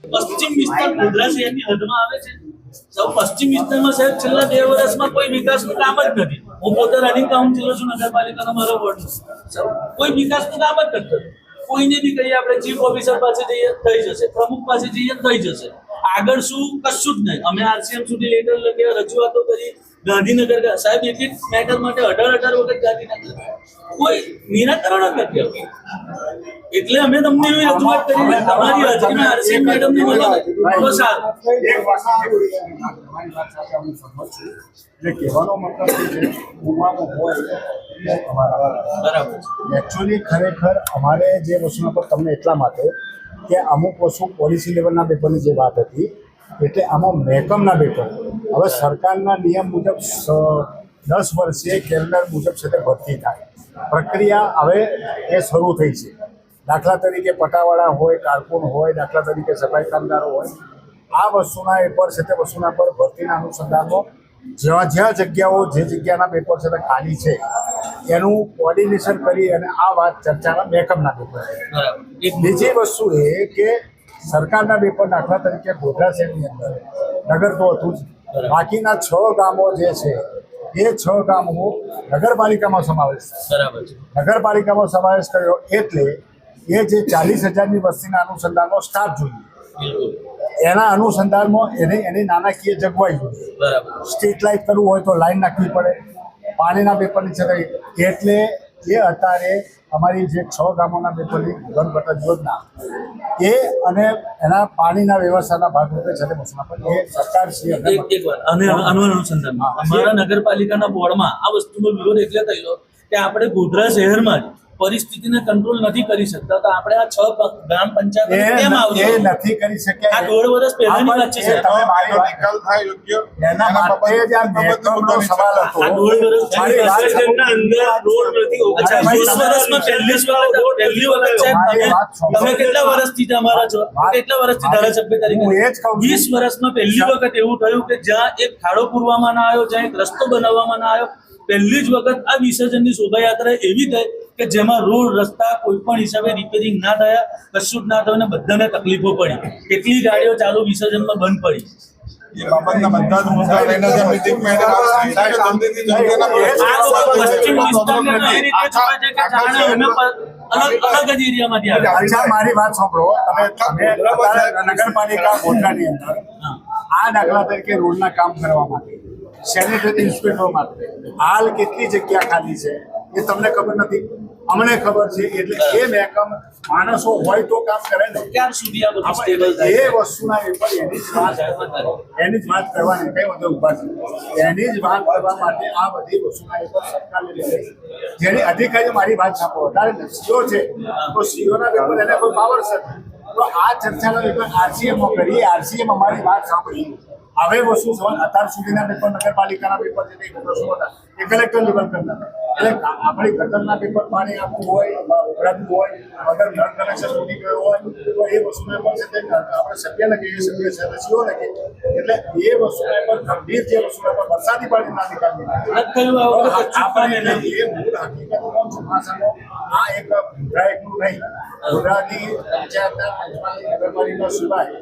પશ્ચિમ વિસ્તાર ગોધરા શહેરની હદમાં આવે છે. પશ્ચિમ વિસ્તારમાં સાહેબ છેલ્લા 2 વર્ષમાં કોઈ વિકાસનું કામ જ નથી. હું પોતે રનિંગ કાઉન્સિલર છું નગરપાલિકાનો મારો વોર્ડ. કોઈ વિકાસનું કામ જ નથી. કોઈને બી કહીએ આપણે ચીફ ઓફિસર પાસે જઈએ થઈ જશે, પ્રમુખ પાસે જઈએ થઈ જશે. આગળ શું કશું જ નહીં. અમે આરસીએમ સુધી લેટર લખી રજૂઆતો કરી. ગાંધીનગર સાહેબ એક એક મેટર માટે 18 વખત ગાંધીનગર કોઈ નિરાકરણ જ નથી આવતું. એટલે અમે તમને એવી રજૂઆત કરી તમારી હાજરીમાં આરસીએમ મેડમને બોલો તો સારું. કહેવાનો મતલબ છે બરાબર. એકચ્યુઅલી ખરેખર અમારે જે વસ્તુના પર તમને એટલા માટે કે અમુક વસ્તુ પોલિસી લેવલના પેપરની જે વાત હતી એટલે આમાં મહેકમના પેપર હવે સરકારના નિયમ મુજબ 10 વર્ષે કેલેન્ડર મુજબ છે તે ભરતી થાય. પ્રક્રિયા હવે એ શરૂ થઈ છે. દાખલા તરીકે પટાવાળા હોય, કારકુન હોય, દાખલા તરીકે સફાઈ કામદારો હોય, આ વસ્તુના પેપર છે તે વસ્તુના પર ભરતીના અનુસંધાનમાં જ્યાં જગ્યાઓ જે જગ્યાના પેપર છે તે ખાલી છે એનું કોર્ડિનેશન કરી અને આ વાત ચર્ચાના મહેકમના પેપર. બીજી વસ્તુ એ કે સરકારના પેપર દાખલા તરીકે ગોધરા શહેરની અંદર નગર તો હતું જ, બાકીના 6 ગામો જે છે એ 6 ગામો નગરપાલિકામાં સમાવેશ બરાબર છે. નગરપાલિકામાં સમાવેશ કર્યો એટલે એ જે 40,000ની વસ્તીના અનુસંધાનનો સ્ટાફ જોઈએ એના અનુસંધાનમાં એની નાણાકીય જોગવાઈ જોઈએ. બરાબર. સ્ટ્રીટ લાઇટ કરવું હોય તો લાઈન નાખવી પડે, પાણીના પેપરની છે એટલે એ અત્યારે અમારી જે 6 ગામોના પેપરની ઘનઘટન યોજના એ અને એના પાણીના વ્યવસ્થાના ભાગરૂપે છે તે વસ્તુના પર એ સરકાર શ્રી એક વાર અને અનુસંધાનમાં અમારા નગરપાલિકાના બોર્ડમાં આ વસ્તુનો વિરોધ એટલે થયેલો કે આપણે ગોધરા શહેરમાં પરિસ્થિતિને કંટ્રોલ નથી કરી શકતા તો આપણે આ 6 ગ્રામ પંચાયત કેમ આવશે? એ નથી કરી શક્યા. આ 1.5 વર્ષ પહેલાની વાત છે. તમે મારી નિકાલ થાય યોગ્ય એના માટે જ આ મહેકમનો સવાલ હતો. આ 1.5 વર્ષ મારી વાત અંદર રોડ નથી. અચ્છા 20 વર્ષમાં પહેલી વખત છે. તમે કેટલા વર્ષથી તમારા છો? કેટલા વર્ષથી ધારાસભ્ય તરીકે? હું એ જ કહું 20 વર્ષમાં પહેલી વખત એવું થયું કે જ્યાં એક ખાડો પૂરવામાં ના આવ્યો, જ્યાં એક રસ્તો બનાવવામાં ના આવ્યો. પહેલી જ વખત આ વિસર્જનની શોભાયાત્રા એવી થઈ કે જેમાં રોડ રસ્તા કોઈ પણ હિસાબે રિપેરિંગ ના થયા, કશું જ ના થયું ને બધાને તકલીફો પડી. કેટલી ગાડીઓ ચાલુ વિસર્જનમાં બંધ પડી. અલગ જ એરિયામાંથી આવે. અચ્છા મારી વાત સાંભળો. તમે નગરપાલિકા ગોધરાની અંદર આ દાખલા તરીકે રોડના કામ કરવા માટે સેનિટરી ઇન્સ્પેક્ટર માટે હાલ કેટલી જગ્યા ખાલી છે એ તમને ખબર નથી, અમને ખબર છે. એટલે એ મહેકમ માણસો હોય તો કામ કરે ને. ક્યાં સુધી આ બધું સ્ટેબલ થાય? એ વસ્તુના પેપર એની જ વાત કરવાની કઈ વધુ ઉભા છે. એની જ વાત કરવા માટે આ બધી વસ્તુના પેપર સરકારને લીધે જેની અધિકારીઓ મારી વાત સાંભળો વધારે સીઓ છે તો સીઓના પેપર એને કોઈ પાવર છે તો આ ચર્ચાના પેપર આરસીએમમાં કરીએ. આરસીએમ અમારી વાત સાંભળી હવે વસ્તુ સવાલ અત્યાર સુધીના પેપર નગરપાલિકાના પેપર જે કંઈ પ્રશ્નો હતા એ કલેક્ટર લેવલ કરતા હતા. એટલે આપણી ગટરના પેપર પાણી આપવું હોય, ઉભરાતું હોય, અગર નળ કનેક્શન તૂટી ગયું હોય તો એ વસ્તુના પર છે તે આપણે સભ્યને કહીએ, સભ્ય સદસ્યોને કહીએ. એટલે એ વસ્તુના પર ગંભીર જે વસ્તુના પર વરસાદી પાણી ના નીકળવી આપણે એ મૂળ હકીકતમાં ચોમાસાનો આ એક ગોધરા એકલું નહીં, ગોધરાની પંચાયતના પંચમહાલની નગરપાલિકા સિવાય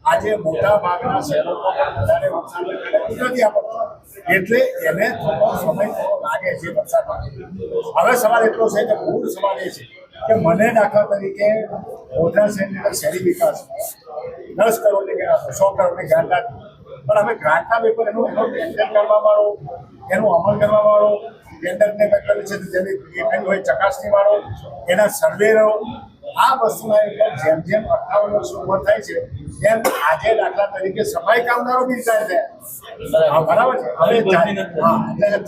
આજે મોટા ભાગના શહેરોમાં પણ વધારે વરસાદ નથી આપતો એટલે એને થોડો સમય લાગે છે વરસાદમાં. હવે સવાલ એટલો છે કે મૂળ સવાલ એ છે કે મને દાખલા તરીકે ગોધરા શહેરની અંદર શહેરી વિકાસ 10 કરોડની 100 કરોડની ગ્રાન્ટ આપી પણ હવે ગ્રાન્ટના પેપર એનો ટેન્ડર કરવા વાળો, એનું અમલ કરવા વાળો, ટેન્ડરને પેપર છે જેની એ હોય ચકાસણી વાળો, એના સર્વેરો, આ વસ્તુના જેમ જેમ 58 વર્ષ ઉંમર થાય છે એમ આજે દાખલા તરીકે સફાઈ કામદારો બી રિટાયર થયા. બરાબર છે. હવે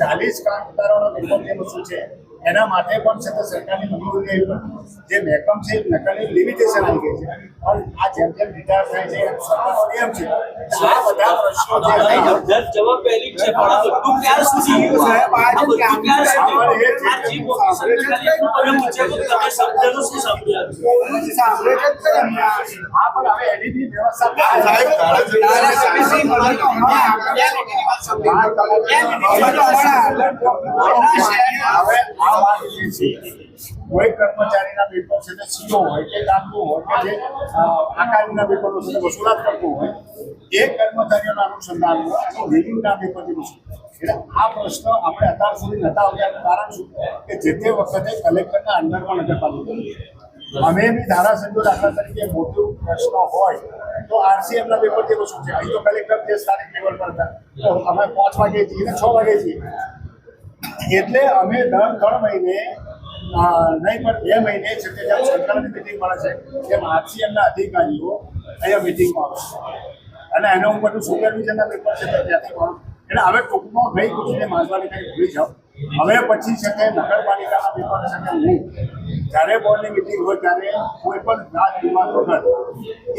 40 કામદારોના પેપર જે વસ્તુ છે એના માટે પણ છે તો સરકારની મંજૂરી જે મહેકમ છે નકલની લિમિટેશન આવી ગઈ છે. પણ આ જેમ જેમ રિટાયર થાય છે એમ સરકારનો નિયમ છે. આ બધા પ્રશ્નો જે જવાબ પહેલી છે પણ બધું ક્યાં સુધી સાહેબ આ બધું ક્યાં સુધી આ ચીફ ઓફિસર તમે પૂછે તો તમે શબ્દનું શું સાંભળ્યા? આ પણ હવે એની વ્યવસ્થા સાહેબ હવે આ વાત એ છે કોઈ કર્મચારીના પેપર છે તે સીઓ હોય કે ડાકુ હોય કે જે આકારીના પેપરો છે તે વસૂલાત કરતું હોય એ કર્મચારીઓના અનુસંધાનમાં અને રિવ્યુના પેપરથી વસૂલ. એટલે આ પ્રશ્ન આપણે અત્યાર સુધી નતા આવવાનું કારણ શું કે જે તે વખતે કલેક્ટરના અંડરમાં નગરપાલિકા અમે બી ધારાસભ્યો દાખલા તરીકે મોટું પ્રશ્ન હોય તો આરસીએમના પેપરથી વસૂલ છે. અહીં તો કલેક્ટર જે સ્થાનિક લેવલ પર હતા તો અમે 5 વાગે જઈએ ને 6 વાગે જઈએ. એટલે અમે દર 3 મહિને નહીં પણ 2 મહિને છે તે જેમ સરકારની મિટિંગ મળે છે તેમ આરસીએમના અધિકારીઓ અહીંયા મિટિંગમાં આવે અને એનો હું બધું સુપરવિઝનના પેપર છે તે ત્યાંથી પણ. એટલે હવે ટૂંકમાં ગઈ કુછને માનવાની કંઈ ભૂલી જાઓ. હવે પછી છે તે નગરપાલિકાના પેપર છે કે હું જ્યારે બોર્ડની મિટિંગ હોય ત્યારે કોઈ પણ જાત ડિમાન્ડ વગર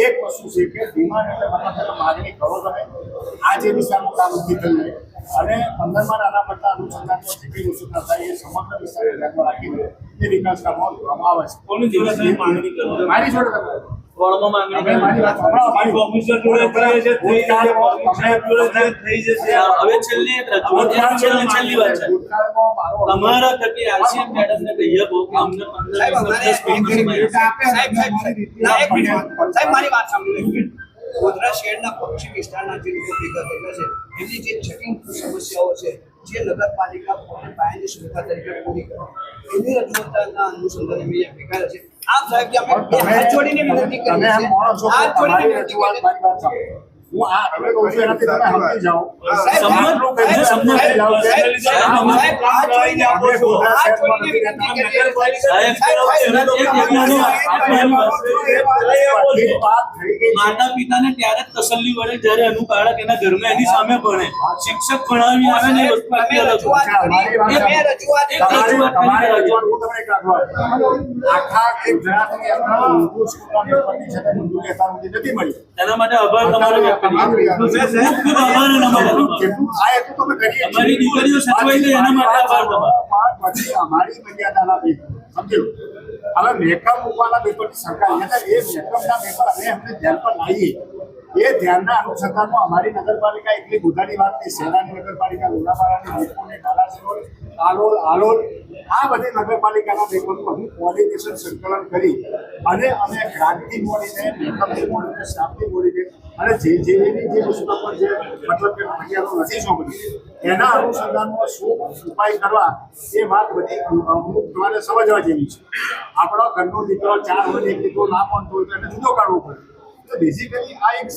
એક વસ્તુ છે કે ડિમાન્ડ એટલે મતલબ માગણી કરો તમે આ જે વિસ્તારનું કામ નથી થયું અને 15માં નાના પડતા અનુસંધાનમાં જે કંઈ વસ્તુ થાય એ સમગ્ર વિસ્તારને ધ્યાનમાં રાખીને એ વિકાસ કામો કરવામાં આવે છે. કોની જોડે તમે માંગણી કરો? મારી જોડે તમે વોર્ડમાં માંગણી અમે કરો? મારી વાત સાંભળો. મારી ઓફિસર જોડે થઈ જશે, થઈ જશે. હવે છેલ્લી એક રજૂઆત, છેલ્લી વાત છે. ભૂતકાળમાં મારો તમારા થકી આરસીએમ મેડમને કહીએ બહુ કે અમને 15 મારી વાત સાંભળી. ગોધરા શહેરના પશ્ચિમ વિસ્તારના જે લોકો ભેગા થયેલા છે એમની જે ચેકિંગ સમસ્યાઓ છે જે નગરપાલિકા પોતે પાયાની સુવિધા તરીકે પૂરી કરે એની રજૂઆતના અનુસંધાને અમે ભેગા છે. આપ સાહેબ કે અમે બે હાથ જોડીને વિનંતી તમે કરીએ એમ છીએ. માનો છો કે હાથ જોડીને તમારી વિનંતી રજૂઆત કરીએ મારી વાત સાંભળો. હું આ હવે કહું છું એનાથી તમે સમજી જાઓ. સાહેબ, આટલું કહી સાહેબ, સમજી સાહેબ, જાઓ કે સાહેબ, સાહેબ, સાહેબ, હાથ જોડીને આપો છો. હાથ જોડીને વિનંતી કરીએ. સાહેબ, બધી વાત થઈ ગઈ છે. માતા પિતાને ત્યારે જ તસલ્લી વળે જ્યારે એનું બાળક એના ઘરમાં એની સામે ભણે. શિક્ષક ભણાવી આવે ને એ વસ્તુ આટલી અલગ રજૂઆત હોય. મારી વાત કરી. મેં રજૂઆત કરી. તમારી રજૂઆત હું તમને એક રજૂઆત કરું. આખા ગુજરાતની અંદર ઉર્દુ સ્કૂલના પેપરની છે તે મંજૂરી અત્યાર સુધી નથી મળી. તેના માટે આભાર તમારો વ્યક્ત કરીએ. ખૂબ ખૂબ આભાર એના માટે તમારો. જેટલું થાય એટલું તમે કરીએ છીએ. અમારી દીકરીઓ સચવાઈ ગઈ એના માટે આભાર તમારો. પછી અમારી મર્યાદાના પેપર સમજી લો. હવે મેકઅપ મૂકવાના પેપરની સરકાર એટલે એ મેકઅપના પેપર અમે અમને ધ્યાન પર લાવીએ એ ધ્યાનના અનુસંધાનમાં અમારી નગરપાલિકા એટલી ગુદાની વાત કે શહેરાની નગરપાલિકા લુણાવાડાની વીરપુરની ધારાસભ્યો આલોલ આલોલ આ બધી નગરપાલિકાના પેપરનું બધું કોર્ડિનેશન સંકલન કરી અને અમે ગ્રાહકથી મળીને મેકઅપથી મળીને સ્ટાફથી મળીને અને જે વસ્તુ પર જે મતલબ કે ફરિયાદો નથી સોંપી એના અનુસંધાનમાં શું ઉપાય કરવા એ વાત બધી અમુક તમારે સમજવા જેવી છે. આપણો ઘરનો દીકરો 4 હોય એક દીકરો ના પણ હોય તો એને જુદો કાઢવો પડે. તો બેઝિકલી આ એક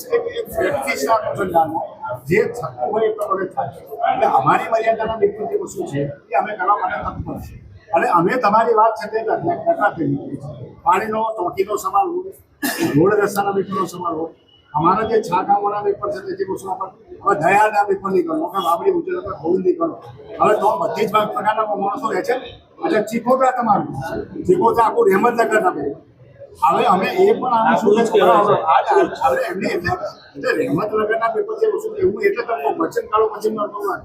પ્રેક્ટિસના અનુસંધાનમાં જે થતું હોય એ પ્રમાણે થાય. એટલે અમારી મર્યાદાના દીકરો જે વસ્તુ છે એ અમે કરવા માટે તત્પર છે અને અમે તમારી વાત છે તે ટકા થઈ છે. પાણીનો ચોકીનો સવાલ હોય, રોડ રસ્તાના પેપરનો સવાલ હોય, અમારા જે છાકાઓના પેપર છે તે જે વસ્તુ પર હવે દયાના પેપર નહીં કરો કે બાબરી ઉજ્જૈન પર બહુ નહીં કરો. હવે તો બધી જ પ્રકારના માણસો રહે છે. એટલે ચીખોટા તમારું ચીખોટા આખું રહેમતનગરના પેપર હવે અમે એ પણ આનું શું હવે એમની એટલે રહેમતનગરના પેપર જે વસ્તુ એવું એટલે તમને વચન કાઢો પછી આપણું